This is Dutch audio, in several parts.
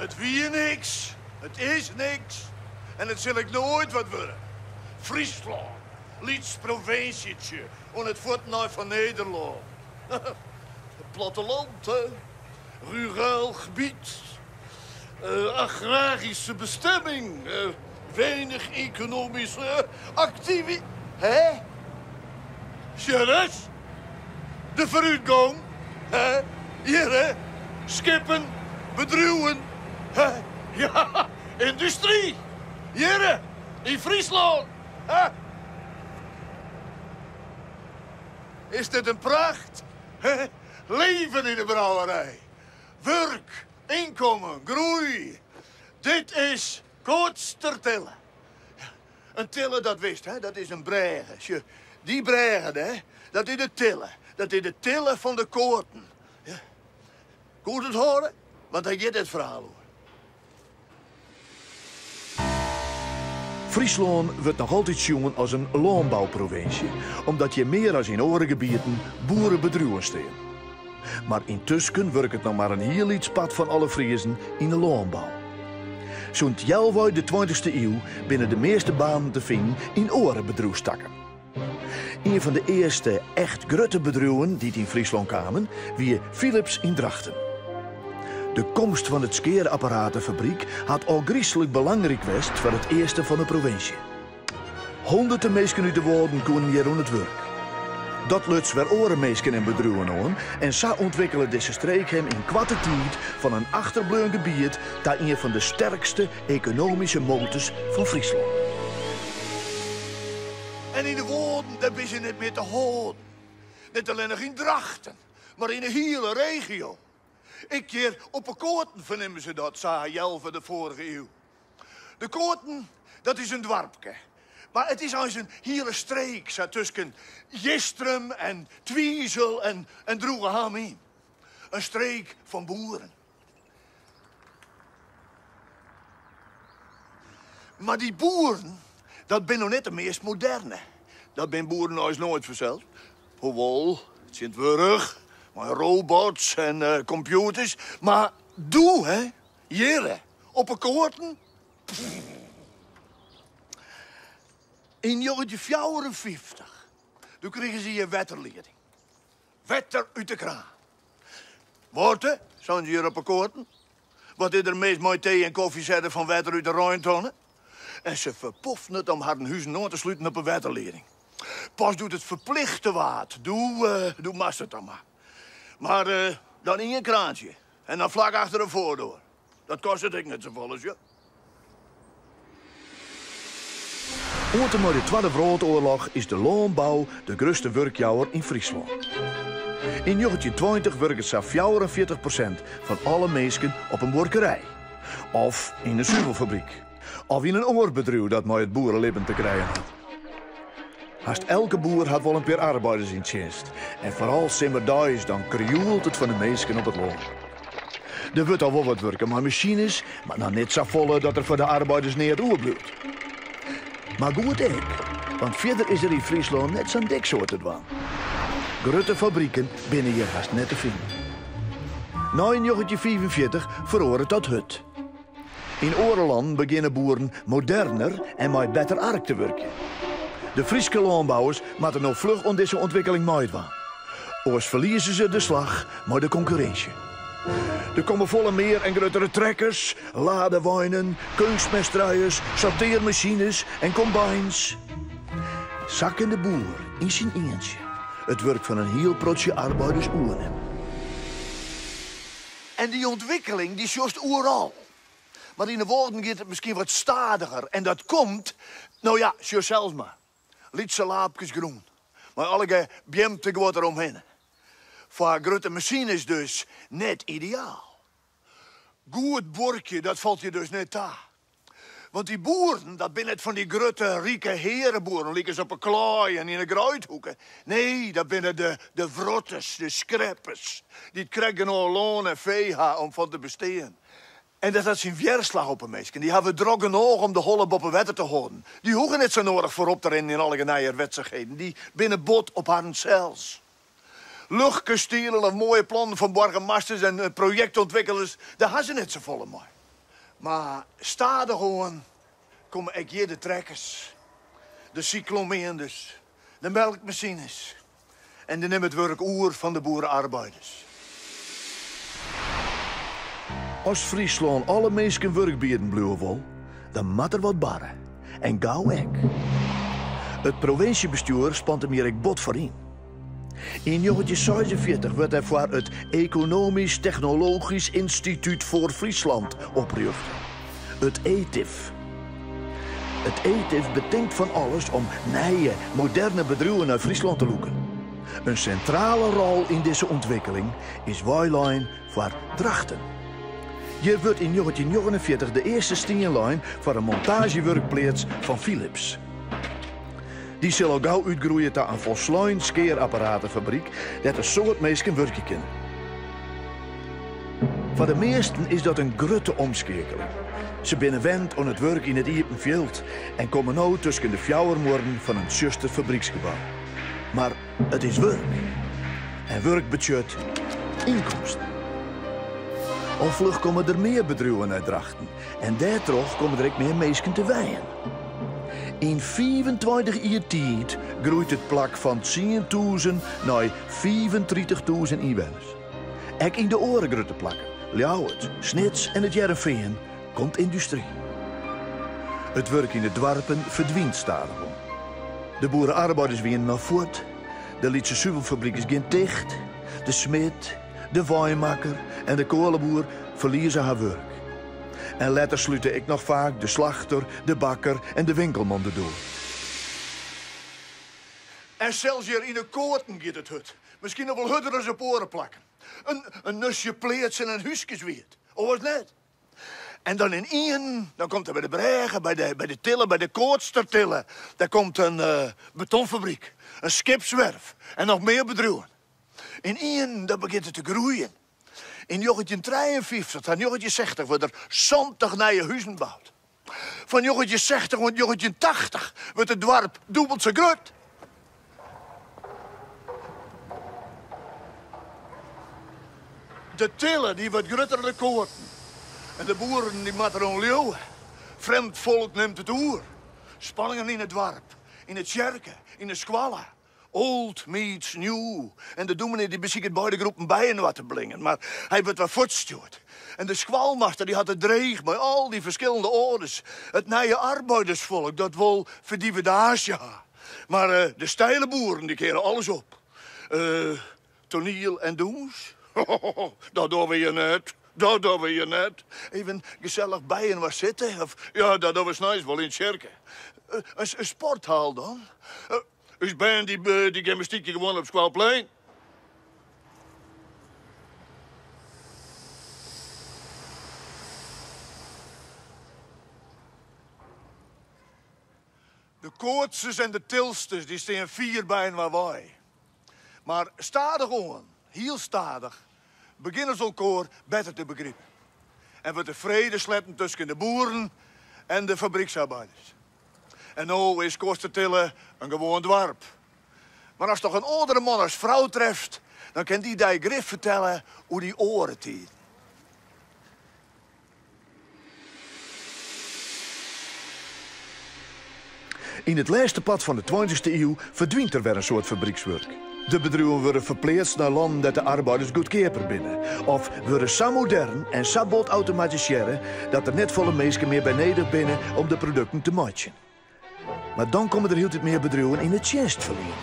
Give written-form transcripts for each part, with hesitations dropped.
Het wie niks. Het is niks. En het zal ik nooit wat worden. Friesland, Lieds provincietje, en het voortnaai van Nederland. Het platteland, hè. Ruraal gebied. Agrarische bestemming. Weinig economische activiteit. Hè? Serieus? De vooruitgang. Hè? Hier, hè? Skippen, bedruwen. Hè? Ja, industrie. Hier, hè? In Friesland. Hè? Is dit een pracht? Hè? Leven in de brouwerij. Werk, inkomen, groei. Dit is kootstertillen. Een tillen, dat wist, hè? Dat is een bregen. Die bregen, hè? Dat is de tillen. Dat is de tillen van de koorten. Ja. Goed het horen? Want dan gaat het verhaal hoor. Friesland wordt nog altijd gezien als een landbouwprovincie, omdat je meer dan in andere gebieden boerenbedrijven staan. Maar intussen werkt het nog maar een heel iets pad van alle Friezen in de landbouw. Zo'n tjelwui de 20e eeuw binnen de meeste banen te vinden in orenbedrijfstakken. Een van de eerste echt grote bedrijven die in Friesland kwamen, wie Philips in Drachten. De komst van het skeerapparatenfabriek had al griezelig belangrijk geweest voor het eerste van de provincie. Honderden mensen uit de woorden konden hier aan het werk. Dat luidt weer orenmeesken en bedrijven aan en zo ontwikkelde deze streek hem in korte tijd van een achterbleun gebied naar een van de sterkste economische motors van Friesland. En in de woorden, daar ben je niet meer te horen. Niet alleen nog in Drachten, maar in de hele regio. Ik keer op de Koorten vernemen ze dat, zei Jelve de vorige eeuw. De Koorten, dat is een dorpje. Maar het is als een hele streek, zo tussen Jistrum en Twiezel en Droegeham in. Een streek van boeren. Maar die boeren, dat ben nog net de meest moderne. Dat ben boeren als nooit verzeld. Hoewel, het zit wurg, maar robots en computers. Maar doe, hè, hier, op een koorten. In 1954, toen kregen ze je wetterleiding. Wetter uit de kraan. Worten, zijn ze hier op een koorten? Wat is er meest mooi thee en koffie zetten van wetter uit de Rijntonnen? En ze verpoften het om haar huizen nooit te sluiten op een wetterleiding. Pas doet het verplichte waard. Doe mast het dan maar. Maar dan in een kraantje. En dan vlak achter een voordeur. Dat kost het ik net zo volgens, ja. Ooit maar de Tweede Wereldoorlog is de landbouw de grootste werkjouwer in Friesland. In 1920 werkt zo'n 44% van alle mensen op een workerij. Of in een zuivelfabriek. Of in een oorbedrijf dat maar het boerenleven te krijgen had. Haast elke boer had wel een paar arbeiders in dienst. En vooral simmerdags dan krioelt het van de mensen op het land. Er wordt al wel wat werken maar machines, maar dan net zo volle dat er voor de arbeiders niet het oer blijft. Maar goed ik, want verder is er in Friesland net zo'n diksoort dwan. Grote fabrieken binnen hier haast net te vinden. Na in 1945 verhoren dat hut. In Oreland beginnen boeren moderner en met beter ark te werken. De Friese landbouwers moeten nog vlug aan deze ontwikkeling meedoen. Oors verliezen ze de slag met de concurrentie. Er komen volle meer en grotere trekkers, ladewijnen, kunstmestruiers, sorteermachines en combines. Zakken de boer in zijn eentje. Het werk van een heel protje arbeiders oeren. En die ontwikkeling, die is juist overal. Maar in de woorden gaat het misschien wat stadiger. En dat komt, nou ja, zelfs maar. Lietse laapjes groen. Maar alle bjemte wordt eromheen. Voor grote machines dus net ideaal. Goed borkje, dat valt je dus net aan. Want die boeren, dat zijn net van die grote, rieke herenboeren. Liggen ze op een klooi en in de gruithoeken. Nee, dat zijn de vrottes, de schreppers. Die krijgen al loon en veeha om van te besteden. En dat is een weerslag op een meisje. Die hebben droge oog om de holle boppen wetten te houden. Die hoeven niet zo nodig voorop te rennen in alle genaaie wedstrijden. Die binnen bot op haar cels. Luchtkastelen of mooie plannen van burgemeesters en projectontwikkelaars, daar hebben ze net zo volle mee. Maar stadig gewoon komen ook hier de trekkers, de cyclomeenders, de melkmachines. En die nemen het werk oer van de boerenarbeiders. Als Friesland alle mensen werk bieden blijven wil, dan moet er wat barren. En gauw ek. Het provinciebestuur spant er meer bot voor in. In 1946 werd er voor het Economisch Technologisch Instituut voor Friesland opgericht. Het ETIF. Het ETIF bedenkt van alles om nieuwe, moderne bedrijven naar Friesland te lokken. Een centrale rol in deze ontwikkeling is Wijlijn voor Drachten. Hier wordt in 1949 de eerste steenlijn voor een montagewerkplaats van Philips. Die zal al gauw uitgroeien tot een volslijn scheerapparatenfabriek dat een soort mensen werken kan. Voor de meesten is dat een grote omschakeling. Ze binnenwend aan het werk in het iepen veld en komen nu tussen de fjouwermoorden van een zuster fabrieksgebouw. Maar het is werk. En werk betekent inkomsten. Of vlug komen er meer bedrijven uit Drachten. En daardoor komen er ook meer mensen te wijen. In 24 jaar tijd groeit het plak van 10.000 naar 35.000 inwoners. Ook in de orengrote plakken, Ljouwert, Snits en het Jereveen komt industrie. Het werk in de dorpen verdwijnt stadig om. De boerenarbeiders winnen naar voort. De Lietse zuivelfabriek is geen dicht. De smid, de wijnmaker en de kolenboer verliezen haar werk. En later sluiten ik nog vaak de slachter, de bakker en de winkelman door. En zelfs hier in de koorten gaat het hut. Misschien nog wel hutter als op oren plakken. Een nusje pleets en een huisjes weet. Of was net? En dan in één, dan komt er bij de bregen, bij de tillen, bij de koortstertillen. Daar komt een betonfabriek, een skipswerf en nog meer bedrijven. In één, dan begint het te groeien. In 1953 en 1960 wordt er 70 nieuwe huizen gebouwd. Van 1960 tot 1980 wordt het dorp dubbelt zo groot. De tillen die wordt groter dan de koorten. En de boeren die moeten erom leeuwen. Vreemd volk neemt het oer. Spanningen in het dorp, in het kerken, in de squalla. Old meets new. En de dominee die beziekt beide groepen bijen wat te brengen. Maar hij werd wat voortgestuurd. En de squalmaster die had het dreig met al die verschillende orders. Het nieuwe arbeidersvolk, dat wil verdieven de haasje. Maar de steile boeren die keren alles op. Toneel en doens? Dat doen we je net. Dat doen we je net. Even gezellig bijen was zitten. Of, ja, dat doen we s'nachts wel in het kerken. Een sporthal dan? Is ben die gymnastiekje gewoon op Squalplein? De koortsers en de tilsters, die staan 4 bijen waar wij. Maar stadig on, heel stadig, beginnen ze elkaar beter te begrijpen. En we tevreden sletten tussen de boeren en de fabrieksarbeiders. En nu is Kostertillen een gewoon dorp. Maar als toch een oudere man als vrouw treft, dan kan die grif vertellen hoe die oren tiet. In het laatste pad van de 20e eeuw verdwijnt er weer een soort fabriekswerk. De bedrijven worden verplaatst naar landen dat de arbeiders goedkoper binnen. Of worden zo modern en zo bot automatiseren dat er net volle mensen meer beneden binnen om de producten te matchen. Maar dan komen er heel wat meer bedrijven in het dienstverlening.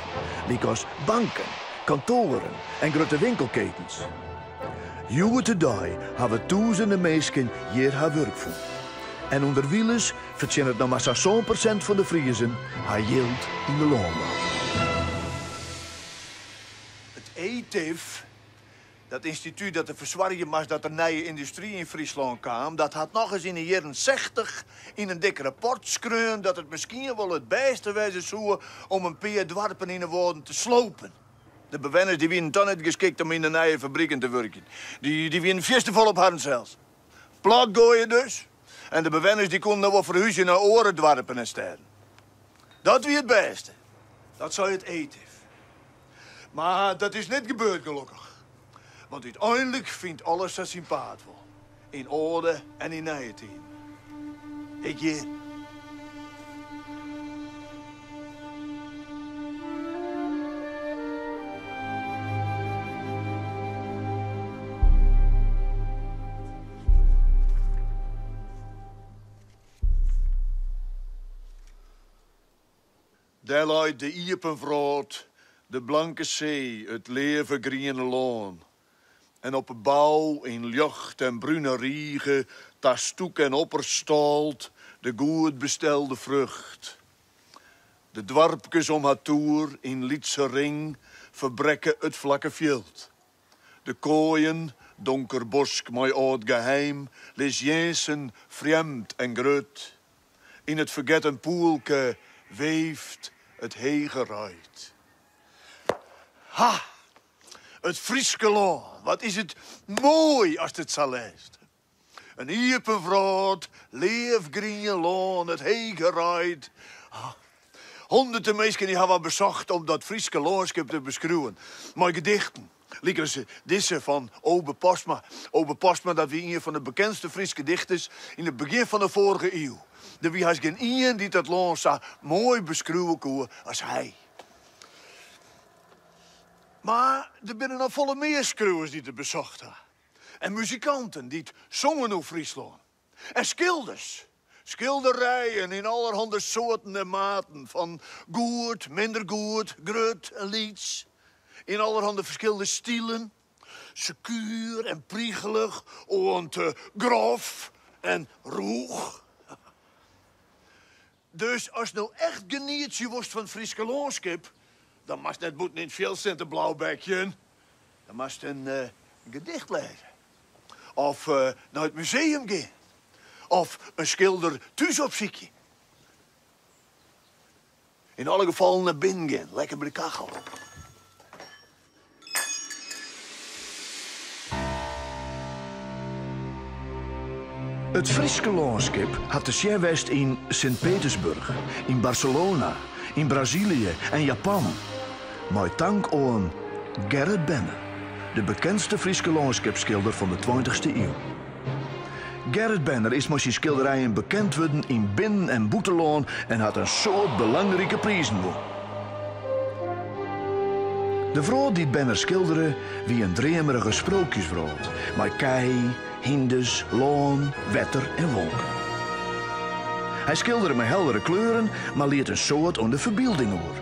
Zoals banken, kantoren en grote winkelketens. Juwe te dag hebben duizenden mensen hier haar werk voor. En onder wielers verdienen het nog maar zo'n % van de Friezen haar yield in de landbouw. Het ETIF, dat instituut dat er verzwargen was dat er nieuwe industrie in Friesland kwam, dat had nog eens in de jaren 60 in een dik rapport geschreven dat het misschien wel het beste wezen zou om een paar dorpen in de woorden te slopen. De bewoners die winnen dan niet geschikt om in de nieuwe fabrieken te werken. Die winnen vol op haren zelfs. Plat gooien dus. En de bewoners die konden wel verhuizen naar orendorpen en steden. Dat wie het beste. Dat zou het ETIF. Maar dat is niet gebeurd gelukkig. Want uiteindelijk vindt alles zijn paard wel. in orde en in nieuwe tijd. Ik hier. Daar luidt de iepenvroot, de blanke zee, het leven groene loon. En op een bouw in lucht en brune riegen, daar stoek en opperstalt, de goed bestelde vrucht. De dwarpjes om haar toer in Lietse ring verbrekken het vlakke veld. De kooien, donker bosk, mooi oud geheim, les jensen vreemd en grut. In het vergeten poelke weeft het hegeruit. Ha! Het Frieske loon, wat is het mooi als het zal leest. Een iepenvroot, leefgroene loon, het hegeruit. Honderden mensen die hebben bezocht om dat Frieske loonschip te beschrijven. Mooie gedichten. Lieken ze deze van Obe Postma. Obe Postma, dat was een van de bekendste Friese dichters in het begin van de vorige eeuw. Er was geen iemand die dat loon zo mooi beschrijven kon als hij. Maar er zijn nog volle meer schreeuwers die het bezocht hebben. En muzikanten die het zongen over Friesland. En schilders. Schilderijen in allerhande soorten en maten. Van goed, minder goed, grut en lieds. In allerhande verschillende stilen. Secuur en priegelig. En grof en roeg. Dus als je nou echt geniertje was van het Frieske loonschip, dan mag je net moeten in het veldcentrum Blauwbekje. Dan mag je een gedicht lezen. Of naar het museum gaan. Of een schilder thuis opzoeken. In alle gevallen naar binnen gaan. Lekker bij de kachel. Het Frieske loonschip had de Sjewest in Sint-Petersburg, in Barcelona, in Brazilië en Japan. Maar dank aan Gerrit Benner, de bekendste Frieske loonschipschilder van de 20e eeuw. Gerrit Benner is met zijn schilderijen bekend geworden in binnen- en buitenland en had een soort belangrijke prijzen gewonnen. De vrouw die Benner schilderde, wie een dremerige sprookjesvrouw, met kei, hindes, loon, wetter en wolken. Hij schilderde met heldere kleuren, maar liet een soort aan de verbeelding hoor.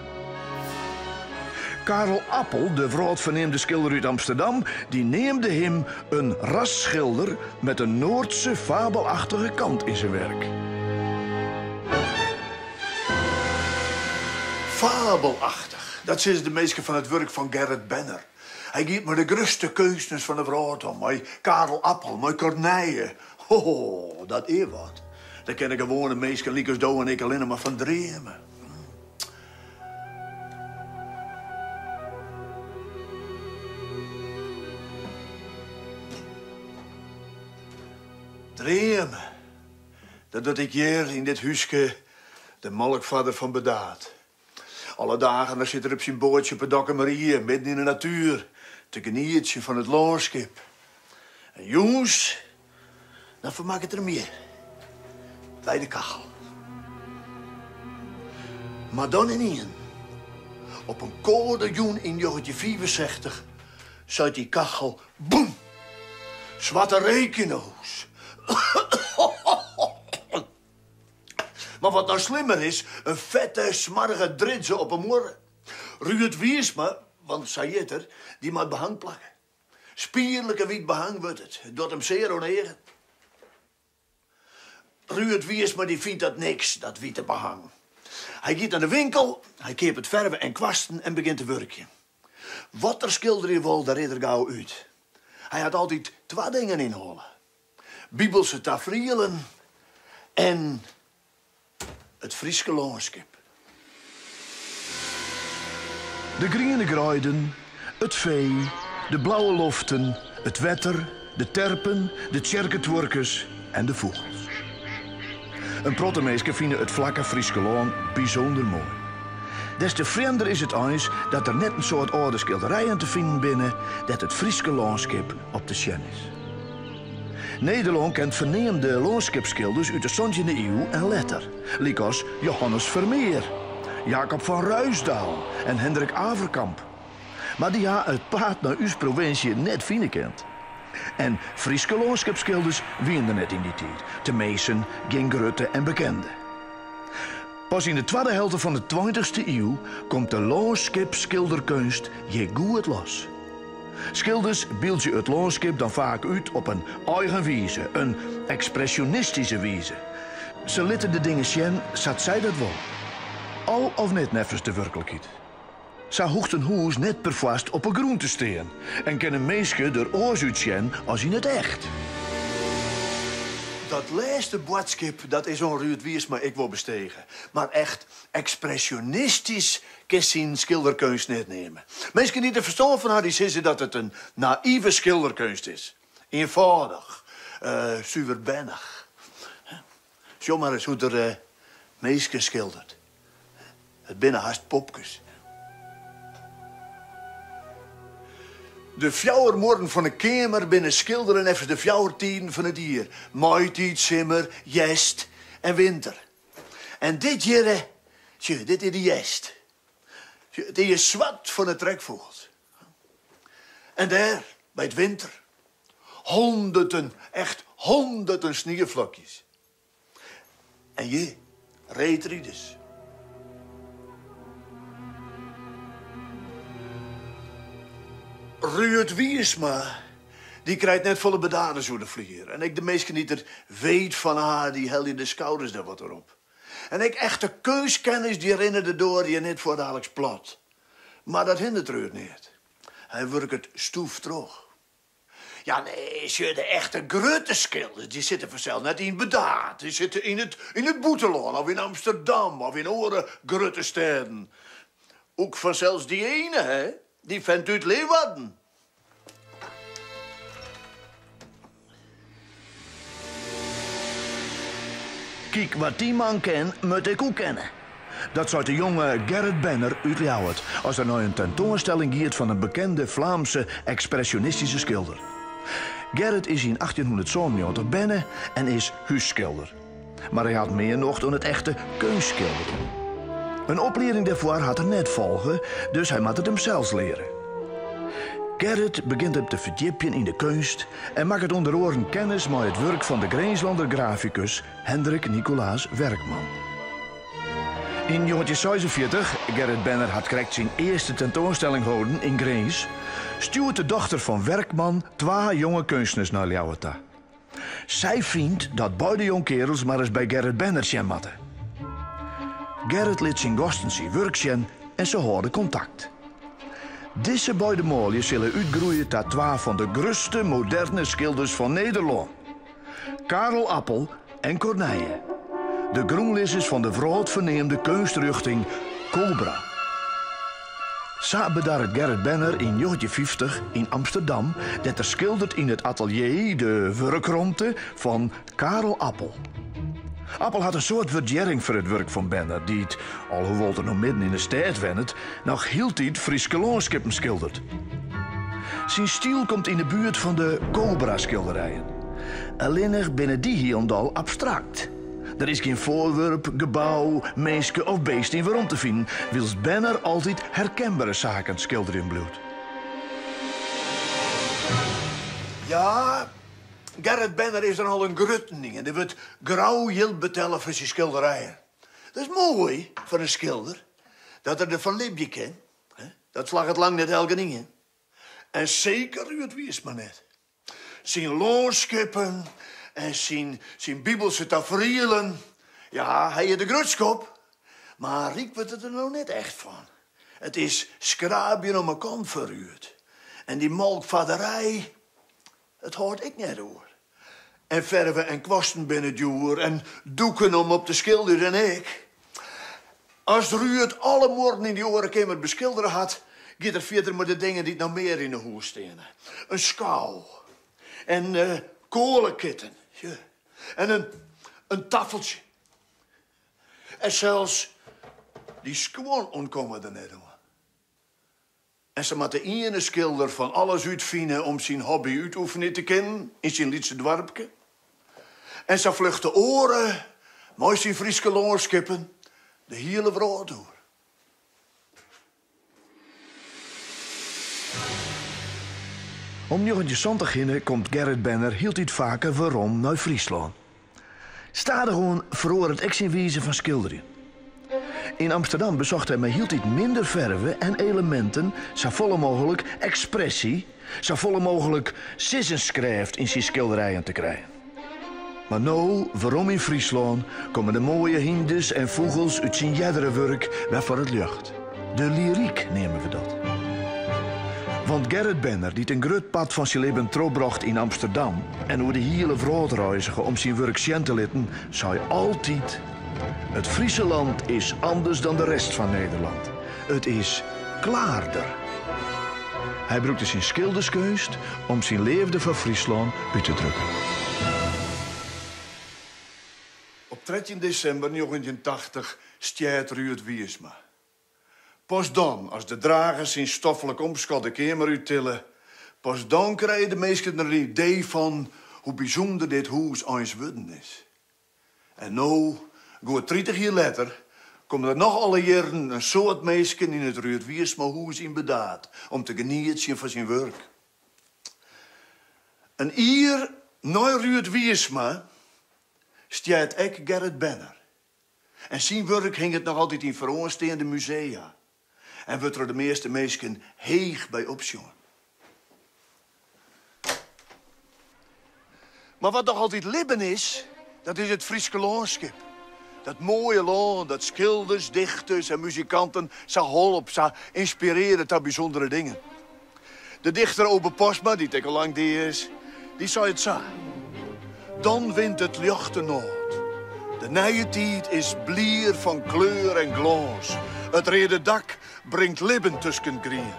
Karel Appel, de vroodverneemde schilder uit Amsterdam, die neemde hem een rasschilder met een Noordse fabelachtige kant in zijn werk. Fabelachtig. Dat is de meeste van het werk van Gerrit Benner. Hij geeft me de grootste keuzes van de vrouw. Mooi Karel Appel, mooi Corneille. Oh, dat is wat. Daar kennen gewone mensen, liekers dood en ik alleen maar van dromen. Dromen. Dat doe ik hier in dit huisje, de melkvader van Bedaad. Alle dagen dan zit er op zijn bootje op het Dokke Marie, midden in de natuur, te geniertje van het loonschip. En jongens, dan vermaak het er meer. Bij de kachel. Maar dan in één. Op een koude joen in 1964 zuidt die kachel, boem! Zwarte rekenoos. Maar wat nou slimmer is, een vette, smarrige dritse op een morgen. Ruud Wiersma, want zei het er, die moet behang plakken. Spierlijke wit behang wordt het. Doet hem zeer onegen. Ruud Wiersma die vindt dat niks, dat witte behang. Hij gaat naar de winkel, hij keert het verven en kwasten en begint te werken. Wat er schilder je wil, daar reed er gauw uit. Hij had altijd 2 dingen inholen. Bibelse tafereelen en het Frieske loonschip. De groene gruiden, het vee, de blauwe loften, het wetter, de terpen, de tjerketworkers en de vogels. Een prottemeeske vinden het vlakke Frieske loon bijzonder mooi. Des te vreemder is het eens dat er net een soort oude schilderijen te vinden binnen dat het Frieske loonschip op de Sjen is. Nederland kent verneemde landschapsschilders uit de 17e eeuw en later. Likos Johannes Vermeer, Jacob van Ruisdaal en Hendrik Averkamp. Maar die ha het paard naar uw provincie net vinden kent. En Frieske landschapsschilders wierden net in die tijd. Te Meesen, Gingrutte en bekende. Pas in de tweede helft van de 20e eeuw komt de landschapsschilderkunst je goed los. Schilders beelden het landschap dan vaak uit op een eigen wijze, een expressionistische wijze. Ze lieten de dingen zien, zat zij dat wel. Al of net neffens de werkelijkheid. Ze hoeft een huis net pervast op een groen te staan en kennen mensen er oors uit zien als in het echt. Dat laatste boodschap, dat is onruud Wiersma ik wil bestegen. Maar echt expressionistisch kan zijn schilderkunst niet nemen. Mensen die er verstand van hadden, die zeggen dat het een naïeve schilderkunst is. Eenvoudig, zuiverbennig. Zie maar eens hoe er mensen schildert. Het binnen haast popjes. De fjouwermoorden van een kamer binnen schilderen even de fjouwertijden van het dier. Maaitijd, simmer, jest en winter. En dit hier, dit is de jest. Het is zwart van het trekvogels. En daar, bij het winter, honderden, echt honderden sneeuwvlokjes. En je, reetrieders. Ruud Wiersma, die krijgt net volle bedaden zo de vlier. En ik de meesten niet er weet van haar, die hel je de schouders daar wat erop. En ik echte keuskennis, die herinnerde door je net voor dadelijks plat. Maar dat hindert Ruud niet. Hij werkt het stoef terug. Ja, nee, de echte grote schilders, die zitten vanzelf net in bedaad. Die zitten in het Boeteland, of in Amsterdam, of in andere grote steden. Ook vanzelfs die ene, hè? Die vent uit Leeuwarden. Kijk, wat die man ken, moet ik ook kennen. Dat zou de jonge Gerrit Benner uit Ljouwert, als er nou een tentoonstelling giert van een bekende Vlaamse expressionistische schilder. Gerrit is in 1897 binnen en is huisschilder. Maar hij had meer nog dan het echte kunstschilderen. Een opleiding daarvoor had er net volgen, dus hij moet het hem zelfs leren. Gerrit begint hem te verdiepen in de kunst en maakt het onder oren kennis met het werk van de Grijslander graficus Hendrik Nicolaas Werkman. In 1946, Gerrit Benner had correct zijn eerste tentoonstelling houden in Grijs, stuurt de dochter van Werkman 2 jonge kunstenaars naar Ljouwerta. Zij vindt dat beide jongkerels maar eens bij Gerrit Benner zijn moeten. Gerrit liet zijn gasten zijn werk zien en ze houden contact. Deze beide mooien zullen uitgroeien tot 2 van de grootste moderne schilders van Nederland. Karel Appel en Corneille. De groenlissers van de vroeg verneemde kunstruchting Cobra. Samen daar Gerrit Benner in 1950 in Amsterdam dat er schildert in het atelier de werkruimte van Karel Appel. Appel had een soort waardering voor het werk van Benner, die het, alhoewel er nog midden in de stad wennet, nog heel tijd Frieske landschappen schildert. Zijn stiel komt in de buurt van de Cobra-schilderijen. Alleen binnen die hielendal abstract. Er is geen voorwerp, gebouw, meeske of beest in waarom te vinden, wils Benner altijd herkenbare zaken schilderen in bloed. Ja, Gerrit Benner is er al een gruttening en die wordt grauw betellen voor zijn schilderijen. Dat is mooi voor een schilder, dat er van Libje kent. Dat slag het lang net elke ding. En zeker Ruud Wiersma net. Zijn landschappen en zijn bibelse tafereelen. Ja, hij heeft de grutskop, maar Riek wordt het er nou net echt van. Het is schraabje om een kant voor Ruud. En die melkvaderij, het hoort ik net hoor. En verven en kwasten binnen duur en doeken om op te schilderen en ik. Als Ruud alle morgen in die orenkamer beschilderen had, gaat er verder met de dingen die nog meer in de hoes staan. Een schouw. En kolenkitten. Ja. En een tafeltje. En zelfs die schoon ontkomen er net aan. En ze moet de ene schilder van alles uitvinden om zijn hobby uitoefenen te kennen in zijn Lietse dorpje. En ze vluchten oren, mooi zijn Frieske landskippen, de hele wereld door. Om 1920 komt Gerrit Benner hield iets vaker waarom naar Friesland. Staat er gewoon verloor het ook zijn wijze van schilderen. In Amsterdam bezocht hij met hield iets minder verven en elementen, zo volle mogelijk expressie, zo volle mogelijk sissenschrijft in zijn schilderijen te krijgen. Maar nou, waarom in Friesland, komen de mooie hindes en vogels uit zijn jadderenwerk weer voor het lucht. De lyriek nemen we dat. Want Gerrit Benner, die een groot pad van zijn leven terugbracht in Amsterdam en hoe de hele wereld reizigen om zijn werk zien te laten, zei altijd: het Friese land is anders dan de rest van Nederland. Het is klaarder. Hij gebruikte zijn schilderskunst om zijn leefde van Friesland uit te drukken. Op 13 december 1980 stijgt Ruud Wiersma. Pas dan, als de dragers zijn stoffelijk omschat de kamer uittillen, pas dan krijgen de meesten er een idee van hoe bijzonder dit huis eens worden is. En nou, goed 30 jaar later, komen er nog alle jaren een soort meisken in het Ruud Wiersma huis in bedaad om te genieten van zijn werk. Een jaar na Ruud Wiersma stijgt ook Gerrit Benner. En zijn werk hing het nog altijd in veroorstaande musea. En wordt er de meeste mensen heeg bij opzongen. Maar wat nog altijd libben is, dat is het Frieske landschap. Dat mooie land, dat schilders, dichters en muzikanten zo hulp, zo inspireren tot bijzondere dingen. De dichter Obe Posma, die al lang die is, die zei het zo. Dan wint het lichte noord. De nieuwe tijd is blier van kleur en glans. Het rede dak brengt libben tussen grien.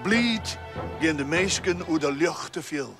Blied gaan de meesken hoe de lucht te veel.